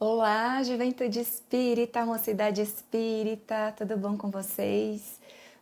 Olá, Juventude Espírita, Mocidade Espírita, tudo bom com vocês?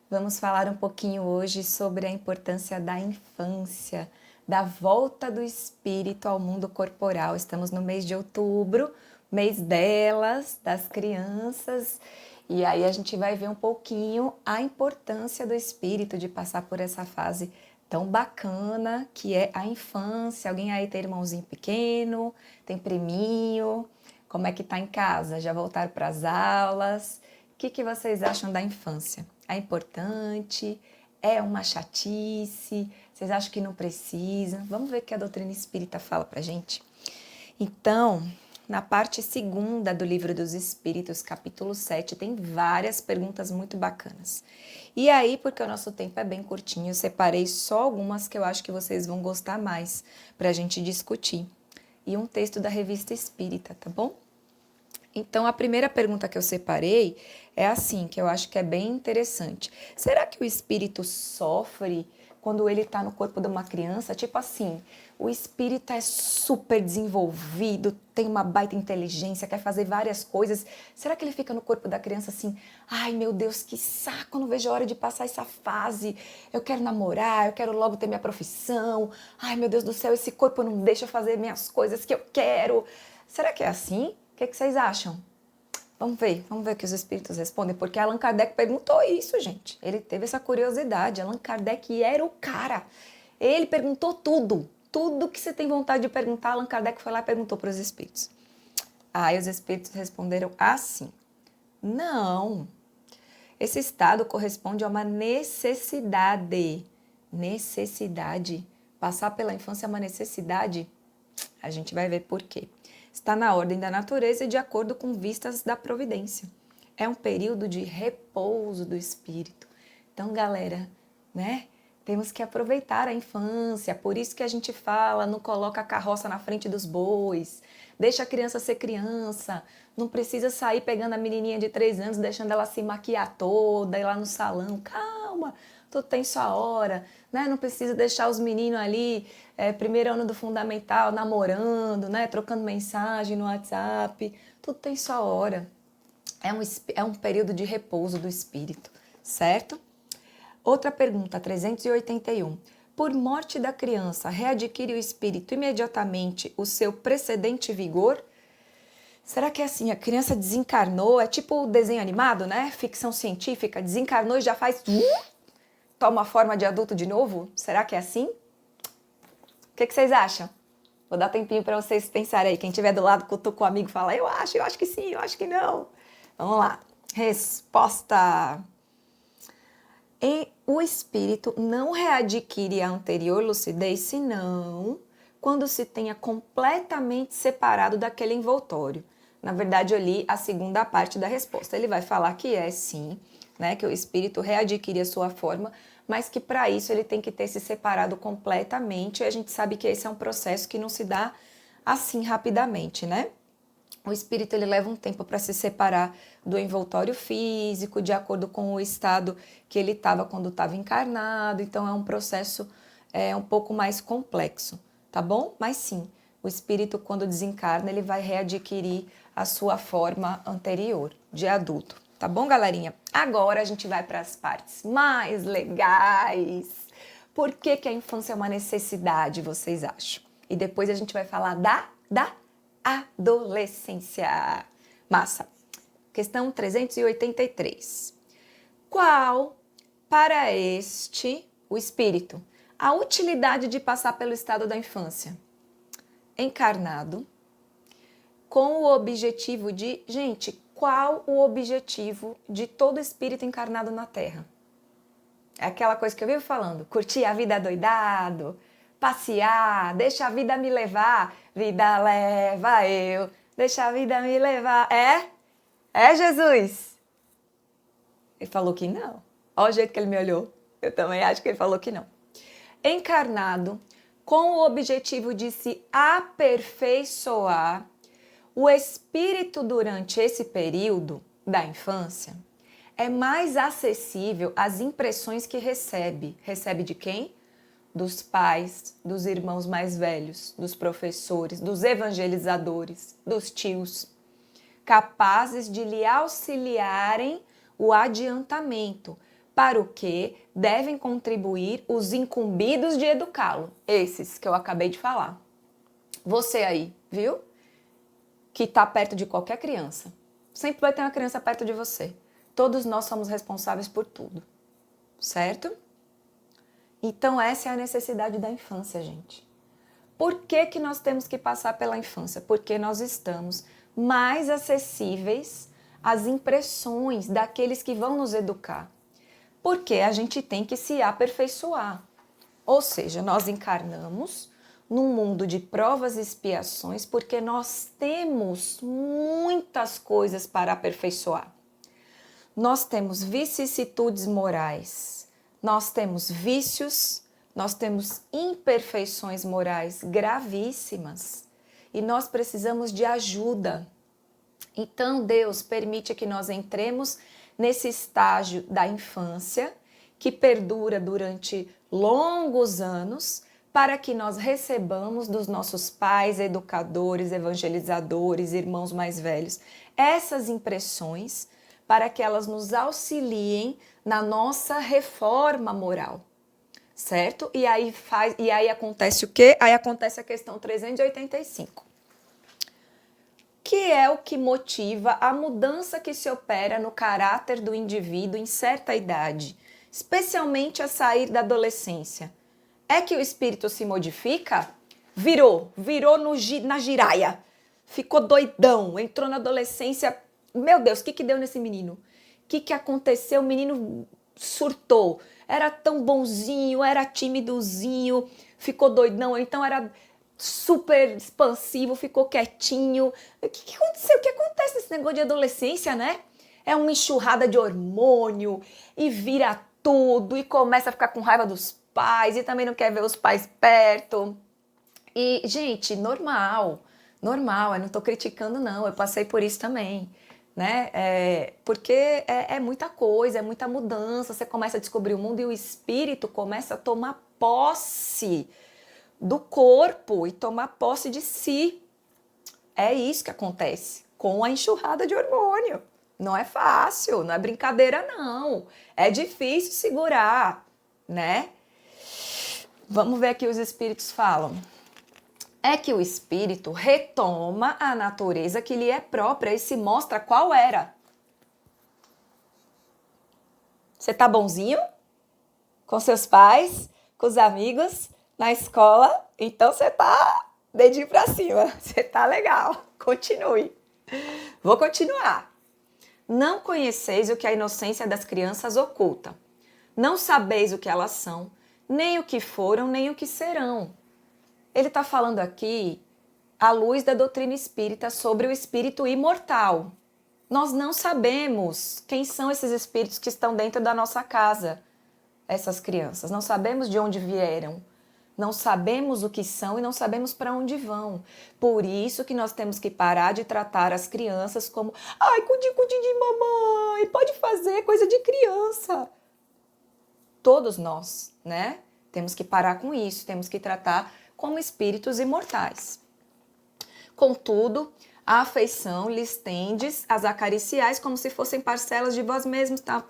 Vamos falar um pouquinho hoje sobre a importância da infância, da volta do espírito ao mundo corporal. Estamos no mês de outubro, mês delas, das crianças, e aí a gente vai ver um pouquinho a importância do espírito de passar por essa fase tão bacana que é a infância. Alguém aí tem irmãozinho pequeno, tem priminho? Como é que tá em casa? Já voltaram para as aulas? O que vocês acham da infância? É importante? É uma chatice? Vocês acham que não precisa? Vamos ver o que a doutrina espírita fala pra gente? Então, na parte segunda do Livro dos Espíritos, capítulo 7, tem várias perguntas muito bacanas. E aí, porque o nosso tempo é bem curtinho, eu separei só algumas que eu acho que vocês vão gostar mais pra gente discutir. E um texto da Revista Espírita, tá bom? Então, a primeira pergunta que eu separei é assim, que eu acho que é bem interessante. Será que o espírito sofre quando ele está no corpo de uma criança? Tipo assim, o espírito é super desenvolvido, tem uma baita inteligência, quer fazer várias coisas. Será que ele fica no corpo da criança assim, ai meu Deus, que saco, não vejo a hora de passar essa fase. Eu quero namorar, eu quero logo ter minha profissão. Ai meu Deus do céu, esse corpo não deixa eu fazer minhas coisas que eu quero. Será que é assim? O que vocês acham? Vamos ver o que os espíritos respondem, porque Allan Kardec perguntou isso, gente. Ele teve essa curiosidade. Allan Kardec era o cara. Ele perguntou tudo que você tem vontade de perguntar, Allan Kardec foi lá e perguntou para os espíritos. Aí os espíritos responderam assim: não, esse estado corresponde a uma necessidade. Necessidade. Passar pela infância é uma necessidade? A gente vai ver por quê. Está na ordem da natureza e de acordo com vistas da providência. É um período de repouso do espírito. Então, galera, né? Temos que aproveitar a infância, por isso que a gente fala, não coloca a carroça na frente dos bois, deixa a criança ser criança, não precisa sair pegando a menininha de 3 anos, deixando ela se maquiar toda, ir lá no salão, calma, tudo tem sua hora, né? Não precisa deixar os meninos ali, primeiro ano do fundamental, namorando, né? Trocando mensagem no WhatsApp, tudo tem sua hora. É um período de repouso do espírito, certo? Outra pergunta, 381. Por morte da criança, readquire o espírito imediatamente o seu precedente vigor? Será que é assim, a criança desencarnou, é tipo o desenho animado, né? Ficção científica, desencarnou e já faz... toma a forma de adulto de novo? Será que é assim? O que vocês acham? Vou dar tempinho para vocês pensarem aí. Quem estiver do lado, cutuca o amigo e fala, eu acho que sim, eu acho que não. Vamos lá. Resposta... O espírito não readquire a anterior lucidez, senão quando se tenha completamente separado daquele envoltório. Na verdade, eu li a segunda parte da resposta. Ele vai falar que é sim, né, que o espírito readquire a sua forma, mas que para isso ele tem que ter se separado completamente. E a gente sabe que esse é um processo que não se dá assim rapidamente, né? O espírito ele leva um tempo para se separar do envoltório físico, de acordo com o estado que ele estava quando estava encarnado. Então é um processo um pouco mais complexo, tá bom? Mas sim, o espírito quando desencarna ele vai readquirir a sua forma anterior de adulto, tá bom, galerinha? Agora a gente vai para as partes mais legais. Por que a infância é uma necessidade, vocês acham? E depois a gente vai falar da adolescência. Massa. Questão 383. Qual, para o espírito, a utilidade de passar pelo estado da infância? Encarnado, com o objetivo de... Gente, qual o objetivo de todo espírito encarnado na Terra? É aquela coisa que eu vivo falando, curtir a vida doidado, passear, deixa a vida me levar, vida leva eu, deixa a vida me levar. É Jesus? Ele falou que não. Olha o jeito que ele me olhou. Eu também acho que ele falou que não. Encarnado, com o objetivo de se aperfeiçoar, o espírito durante esse período da infância é mais acessível às impressões que recebe. Recebe de quem? Dos pais, dos irmãos mais velhos, dos professores, dos evangelizadores, dos tios. capazes de lhe auxiliarem o adiantamento, para o que devem contribuir os incumbidos de educá-lo, esses que eu acabei de falar. Você aí, viu? Que está perto de qualquer criança. Sempre vai ter uma criança perto de você. Todos nós somos responsáveis por tudo, certo? Então essa é a necessidade da infância, gente. Por que que nós temos que passar pela infância? Porque nós estamos mais acessíveis às impressões daqueles que vão nos educar. Porque a gente tem que se aperfeiçoar. Ou seja, nós encarnamos num mundo de provas e expiações porque nós temos muitas coisas para aperfeiçoar. Nós temos vicissitudes morais, nós temos vícios, nós temos imperfeições morais gravíssimas e nós precisamos de ajuda. Então Deus permite que nós entremos nesse estágio da infância que perdura durante longos anos para que nós recebamos dos nossos pais, educadores, evangelizadores, irmãos mais velhos, essas impressões para que elas nos auxiliem na nossa reforma moral, certo? E aí acontece o quê? Aí acontece a questão 385, que é o que motiva a mudança que se opera no caráter do indivíduo em certa idade, especialmente a sair da adolescência. É que o espírito se modifica? Virou na giraia, ficou doidão, entrou na adolescência. Meu Deus, o que deu nesse menino? O que aconteceu? O menino surtou, era tão bonzinho, era timidozinho, ficou doidão, então era super expansivo, ficou quietinho. O que aconteceu? O que acontece nesse negócio de adolescência, né? É uma enxurrada de hormônio e vira tudo e começa a ficar com raiva dos pais e também não quer ver os pais perto. E, gente, normal, eu não tô criticando não, eu passei por isso também, né? Porque é muita coisa, é muita mudança, você começa a descobrir o mundo e o espírito começa a tomar posse do corpo e tomar posse de si. É isso que acontece com a enxurrada de hormônio. Não é fácil, não é brincadeira não. É difícil segurar, né? Vamos ver aqui os espíritos falam. É que o espírito retoma a natureza que lhe é própria e se mostra qual era. Você tá bonzinho? Com seus pais? Com os amigos? Na escola? Então você tá dedinho pra cima. Você tá legal. Continue. Vou continuar. Não conheceis o que a inocência das crianças oculta. Não sabeis o que elas são, nem o que foram, nem o que serão. Ele está falando aqui à luz da doutrina espírita sobre o espírito imortal. Nós não sabemos quem são esses espíritos que estão dentro da nossa casa, essas crianças. Não sabemos de onde vieram, não sabemos o que são e não sabemos para onde vão. Por isso que nós temos que parar de tratar as crianças como ai, cuidinho de mamãe, pode fazer, coisa de criança. Todos nós, né? Temos que parar com isso, temos que tratar como espíritos imortais. Contudo, a afeição lhes tendes as acariciais como se fossem parcelas de vós mesmos, tal.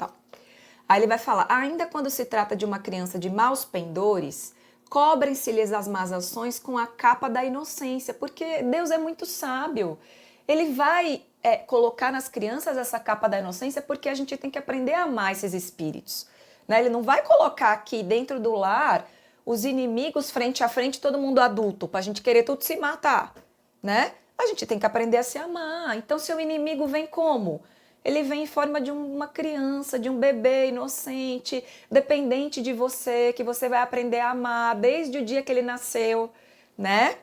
Aí ele vai falar, ainda quando se trata de uma criança de maus pendores, cobrem-se-lhes as más ações com a capa da inocência, porque Deus é muito sábio. Ele vai colocar nas crianças essa capa da inocência porque a gente tem que aprender a amar esses espíritos. Né? Ele não vai colocar aqui dentro do lar os inimigos frente a frente, todo mundo adulto, para a gente querer tudo se matar, né? A gente tem que aprender a se amar. Então, seu inimigo vem como? Ele vem em forma de uma criança, de um bebê inocente, dependente de você, que você vai aprender a amar desde o dia que ele nasceu, né?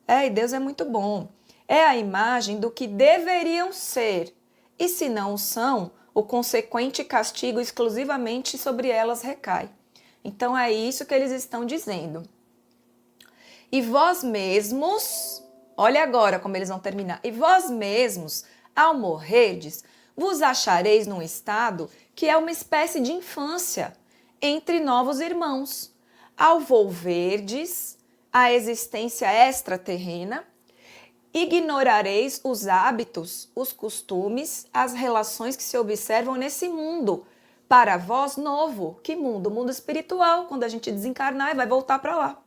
E Deus é muito bom. É a imagem do que deveriam ser. E se não o são, o consequente castigo exclusivamente sobre elas recai. Então é isso que eles estão dizendo. E vós mesmos, olha agora como eles vão terminar. E vós mesmos, ao morrerdes, vos achareis num estado que é uma espécie de infância entre novos irmãos, ao volverdes a existência extraterrena ignorareis os hábitos, os costumes, as relações que se observam nesse mundo. Para vós, novo. Que mundo? O mundo espiritual, quando a gente desencarnar e vai voltar para lá.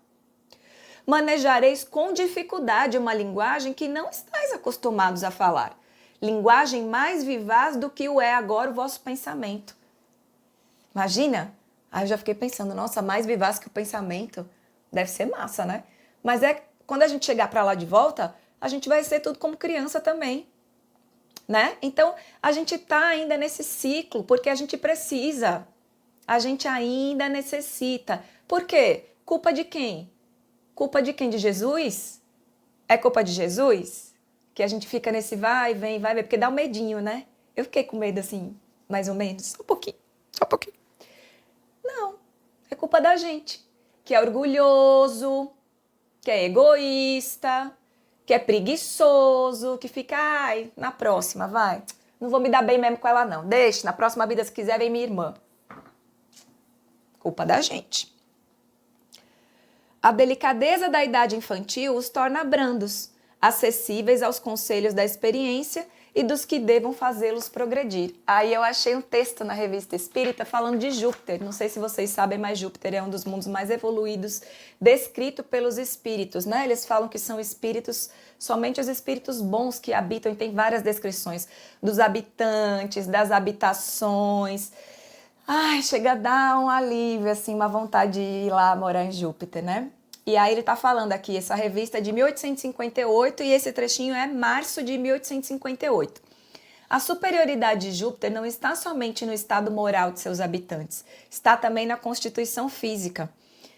Manejareis com dificuldade uma linguagem que não estáis acostumados a falar. Linguagem mais vivaz do que o é agora o vosso pensamento. Imagina? Aí eu já fiquei pensando, nossa, mais vivaz que o pensamento. Deve ser massa, né? Mas quando a gente chegar para lá de volta, a gente vai ser tudo como criança também, né? Então, a gente tá ainda nesse ciclo, porque a gente precisa. A gente ainda necessita. Por quê? Culpa de quem? Culpa de quem? De Jesus? É culpa de Jesus? Que a gente fica nesse vai, vem, porque dá um medinho, né? Eu fiquei com medo assim, mais ou menos, só um pouquinho, só um pouquinho. Não, é culpa da gente, que é orgulhoso, que é egoísta, que é preguiçoso, que fica, ai, na próxima, vai. Não vou me dar bem mesmo com ela, não. Deixa, na próxima vida, se quiser, vem minha irmã. Culpa da gente. A delicadeza da idade infantil os torna brandos, acessíveis aos conselhos da experiência e dos que devam fazê-los progredir. Aí eu achei um texto na Revista Espírita falando de Júpiter. Não sei se vocês sabem, mas Júpiter é um dos mundos mais evoluídos descrito pelos espíritos, né? Eles falam que são espíritos, somente os espíritos bons que habitam, e tem várias descrições dos habitantes, das habitações. Ai, chega a dar um alívio, assim, uma vontade de ir lá morar em Júpiter, né? E aí ele tá falando aqui, essa revista é de 1858 e esse trechinho é março de 1858. A superioridade de Júpiter não está somente no estado moral de seus habitantes, está também na constituição física.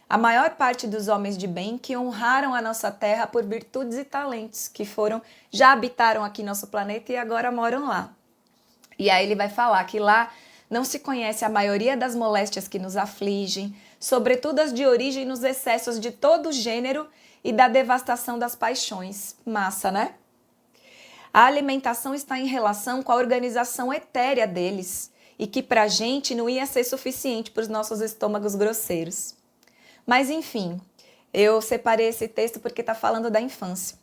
A maior parte dos homens de bem que honraram a nossa Terra por virtudes e talentos, que já habitaram aqui nosso planeta e agora moram lá. E aí ele vai falar que lá não se conhece a maioria das moléstias que nos afligem, sobretudo as de origem nos excessos de todo gênero e da devastação das paixões. Massa, né? A alimentação está em relação com a organização etérea deles e que pra gente não ia ser suficiente para os nossos estômagos grosseiros. Mas enfim, eu separei esse texto porque está falando da infância.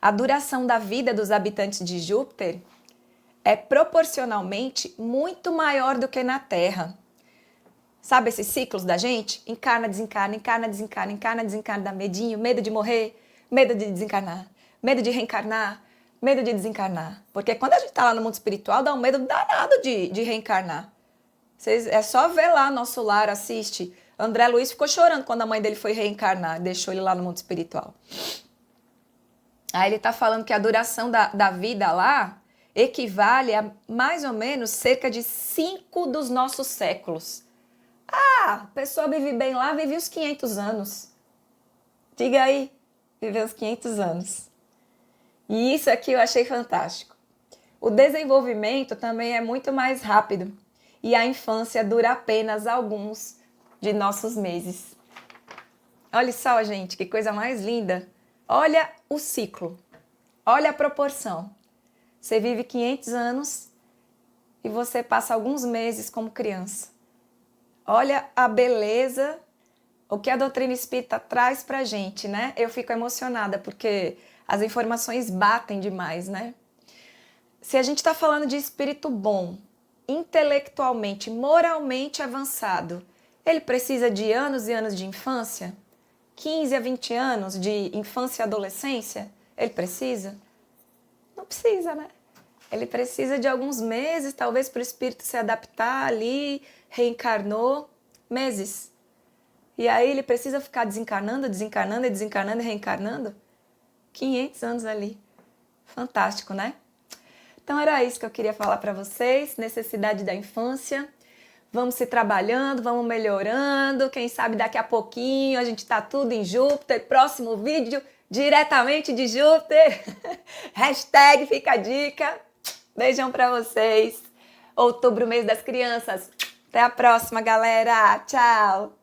A duração da vida dos habitantes de Júpiter é proporcionalmente muito maior do que na Terra. Sabe esses ciclos da gente? Encarna, desencarna, encarna, desencarna, encarna, desencarna, dá medinho, medo de morrer, medo de desencarnar, medo de reencarnar, medo de desencarnar. Porque quando a gente tá lá no mundo espiritual, dá um medo danado de reencarnar. É só ver lá nosso lar, assiste. André Luiz ficou chorando quando a mãe dele foi reencarnar, deixou ele lá no mundo espiritual. Aí ele tá falando que a duração da vida lá equivale a mais ou menos cerca de 5 dos nossos séculos. Ah, a pessoa vive bem lá, vive uns 500 anos. Diga aí, vive uns 500 anos. E isso aqui eu achei fantástico. O desenvolvimento também é muito mais rápido e a infância dura apenas alguns de nossos meses. Olha só, gente, que coisa mais linda. Olha o ciclo, olha a proporção. Você vive 500 anos e você passa alguns meses como criança. Olha a beleza, o que a doutrina espírita traz pra gente, né? Eu fico emocionada porque as informações batem demais, né? Se a gente está falando de espírito bom, intelectualmente, moralmente avançado, ele precisa de anos e anos de infância? 15 a 20 anos de infância e adolescência? Ele precisa? Não precisa, né? Ele precisa de alguns meses, talvez, para o espírito se adaptar ali, reencarnou, meses. E aí ele precisa ficar desencarnando, desencarnando e desencarnando e reencarnando? 500 anos ali. Fantástico, né? Então era isso que eu queria falar para vocês, necessidade da infância. Vamos se trabalhando, vamos melhorando, quem sabe daqui a pouquinho a gente tá tudo em Júpiter, próximo vídeo diretamente de Júpiter. Hashtag fica a dica. Beijão pra vocês. Outubro, mês das crianças. Até a próxima, galera. Tchau.